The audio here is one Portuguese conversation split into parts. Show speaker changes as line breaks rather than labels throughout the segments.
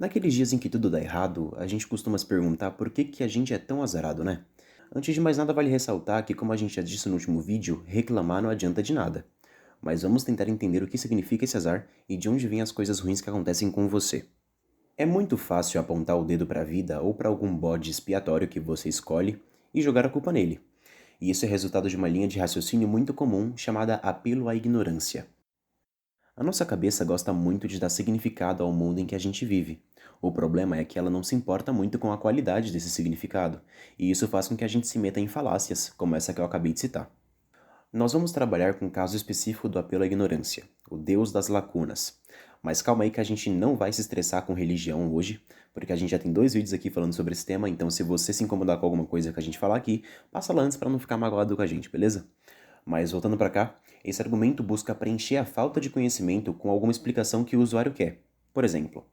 Naqueles dias em que tudo dá errado, a gente costuma se perguntar por que a gente é tão azarado, né? Antes de mais nada, vale ressaltar que, como a gente já disse no último vídeo, reclamar não adianta de nada. Mas vamos tentar entender o que significa esse azar e de onde vêm as coisas ruins que acontecem com você. É muito fácil apontar o dedo para a vida ou para algum bode expiatório que você escolhe e jogar a culpa nele. E isso é resultado de uma linha de raciocínio muito comum chamada apelo à ignorância. A nossa cabeça gosta muito de dar significado ao mundo em que a gente vive. O problema é que ela não se importa muito com a qualidade desse significado, e isso faz com que a gente se meta em falácias, como essa que eu acabei de citar. Nós vamos trabalhar com o caso específico do apelo à ignorância, o Deus das lacunas. Mas calma aí que a gente não vai se estressar com religião hoje, porque a gente já tem 2 vídeos aqui falando sobre esse tema, então se você se incomodar com alguma coisa que a gente falar aqui, passa lá antes para não ficar magoado com a gente, beleza? Mas voltando para cá, esse argumento busca preencher a falta de conhecimento com alguma explicação que o usuário quer. Por exemplo,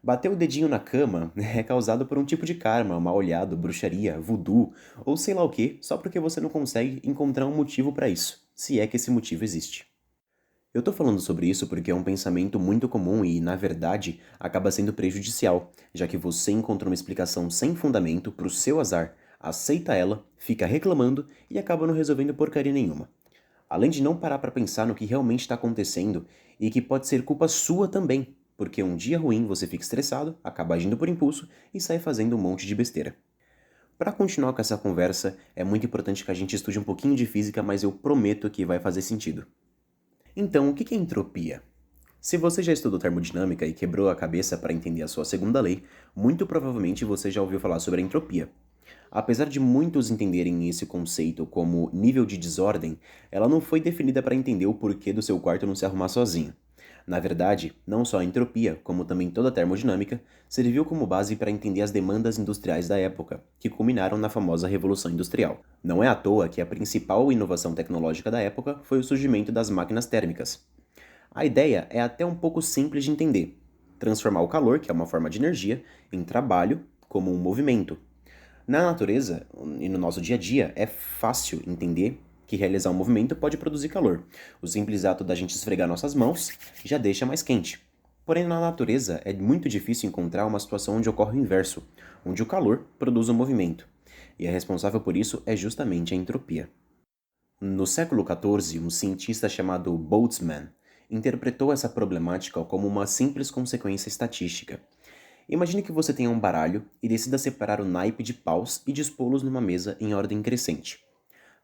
bater o dedinho na cama é causado por um tipo de karma, mal olhado, bruxaria, voodoo ou sei lá o que, só porque você não consegue encontrar um motivo para isso, se é que esse motivo existe. Eu tô falando sobre isso porque é um pensamento muito comum e, na verdade, acaba sendo prejudicial, já que você encontrou uma explicação sem fundamento pro seu azar, aceita ela, fica reclamando e acaba não resolvendo porcaria nenhuma. Além de não parar para pensar no que realmente está acontecendo e que pode ser culpa sua também, porque um dia ruim você fica estressado, acaba agindo por impulso e sai fazendo um monte de besteira. Para continuar com essa conversa, é muito importante que a gente estude um pouquinho de física, mas eu prometo que vai fazer sentido. Então, o que é entropia? Se você já estudou termodinâmica e quebrou a cabeça para entender a sua segunda lei, muito provavelmente você já ouviu falar sobre a entropia. Apesar de muitos entenderem esse conceito como nível de desordem, ela não foi definida para entender o porquê do seu quarto não se arrumar sozinho. Na verdade, não só a entropia, como também toda a termodinâmica, serviu como base para entender as demandas industriais da época, que culminaram na famosa Revolução Industrial. Não é à toa que a principal inovação tecnológica da época foi o surgimento das máquinas térmicas. A ideia é até um pouco simples de entender: transformar o calor, que é uma forma de energia, em trabalho, como um movimento. Na natureza e no nosso dia a dia, é fácil entender que realizar um movimento pode produzir calor. O simples ato da gente esfregar nossas mãos já deixa mais quente. Porém, na natureza, é muito difícil encontrar uma situação onde ocorre o inverso, onde o calor produz um movimento. E a responsável por isso é justamente a entropia. No século XIV, um cientista chamado Boltzmann interpretou essa problemática como uma simples consequência estatística. Imagine que você tenha um baralho e decida separar o naipe de paus e dispô-los numa mesa em ordem crescente.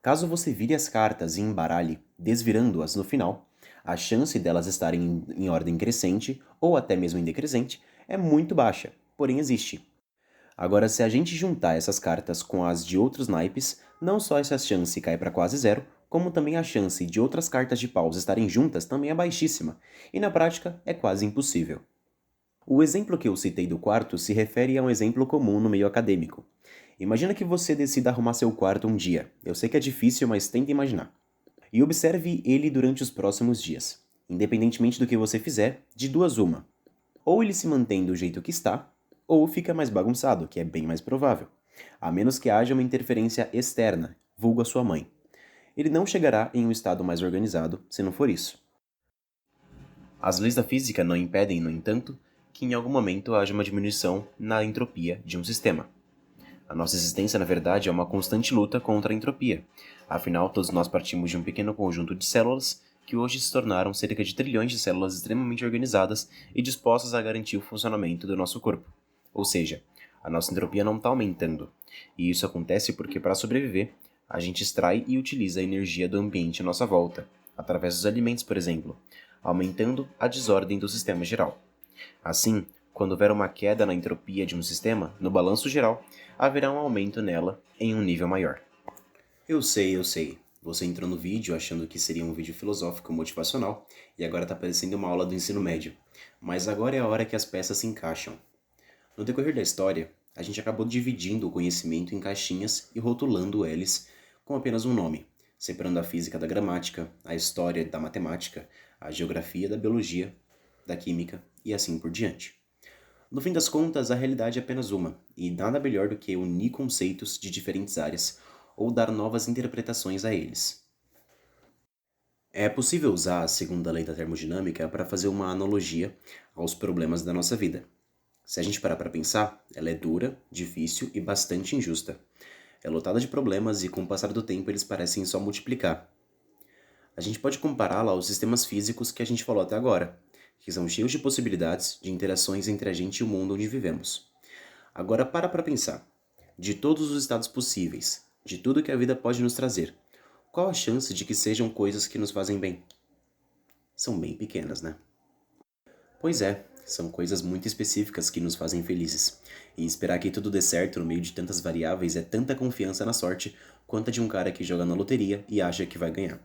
Caso você vire as cartas e embaralhe, desvirando-as no final, a chance delas estarem em ordem crescente, ou até mesmo em decrescente, é muito baixa, porém existe. Agora, se a gente juntar essas cartas com as de outros naipes, não só essa chance cai para quase zero, como também a chance de outras cartas de paus estarem juntas também é baixíssima, e na prática é quase impossível. O exemplo que eu citei do quarto se refere a um exemplo comum no meio acadêmico. Imagina que você decida arrumar seu quarto um dia. Eu sei que é difícil, mas tenta imaginar. E observe ele durante os próximos dias. Independentemente do que você fizer, de duas uma. Ou ele se mantém do jeito que está, ou fica mais bagunçado, que é bem mais provável. A menos que haja uma interferência externa, vulgo a sua mãe. Ele não chegará em um estado mais organizado se não for isso. As leis da física não impedem, no entanto, que em algum momento haja uma diminuição na entropia de um sistema. A nossa existência, na verdade, é uma constante luta contra a entropia. Afinal, todos nós partimos de um pequeno conjunto de células que hoje se tornaram cerca de trilhões de células extremamente organizadas e dispostas a garantir o funcionamento do nosso corpo. Ou seja, a nossa entropia não está aumentando. E isso acontece porque, para sobreviver, a gente extrai e utiliza a energia do ambiente à nossa volta, através dos alimentos, por exemplo, aumentando a desordem do sistema geral. Assim, quando houver uma queda na entropia de um sistema, no balanço geral, haverá um aumento nela em um nível maior. Eu sei, eu sei. Você entrou no vídeo achando que seria um vídeo filosófico motivacional e agora está parecendo uma aula do ensino médio. Mas agora é a hora que as peças se encaixam. No decorrer da história, a gente acabou dividindo o conhecimento em caixinhas e rotulando eles com apenas um nome, separando a física da gramática, a história da matemática, a geografia da biologia, da química e assim por diante. No fim das contas, a realidade é apenas uma, e nada melhor do que unir conceitos de diferentes áreas ou dar novas interpretações a eles. É possível usar a segunda lei da termodinâmica para fazer uma analogia aos problemas da nossa vida. Se a gente parar para pensar, ela é dura, difícil e bastante injusta. É lotada de problemas e, com o passar do tempo, eles parecem só multiplicar. A gente pode compará-la aos sistemas físicos que a gente falou até agora, que são cheios de possibilidades de interações entre a gente e o mundo onde vivemos. Agora para pensar. De todos os estados possíveis, de tudo que a vida pode nos trazer, qual a chance de que sejam coisas que nos fazem bem? São bem pequenas, né? Pois é, são coisas muito específicas que nos fazem felizes. E esperar que tudo dê certo no meio de tantas variáveis é tanta confiança na sorte quanto a de um cara que joga na loteria e acha que vai ganhar.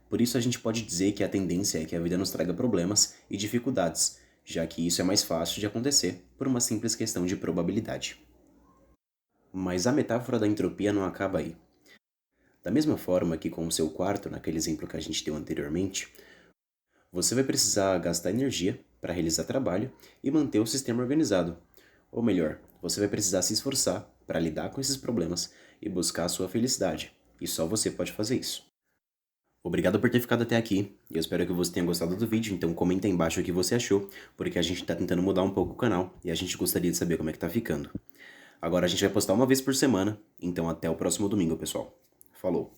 Por isso a gente pode dizer que a tendência é que a vida nos traga problemas e dificuldades, já que isso é mais fácil de acontecer por uma simples questão de probabilidade. Mas a metáfora da entropia não acaba aí. Da mesma forma que com o seu quarto, naquele exemplo que a gente deu anteriormente, você vai precisar gastar energia para realizar trabalho e manter o sistema organizado. Ou melhor, você vai precisar se esforçar para lidar com esses problemas e buscar a sua felicidade. E só você pode fazer isso. Obrigado por ter ficado até aqui. Eu espero que você tenha gostado do vídeo, então comenta aí embaixo o que você achou, porque a gente está tentando mudar um pouco o canal e a gente gostaria de saber como é que tá ficando. Agora a gente vai postar uma vez por semana, então até o próximo domingo, pessoal. Falou!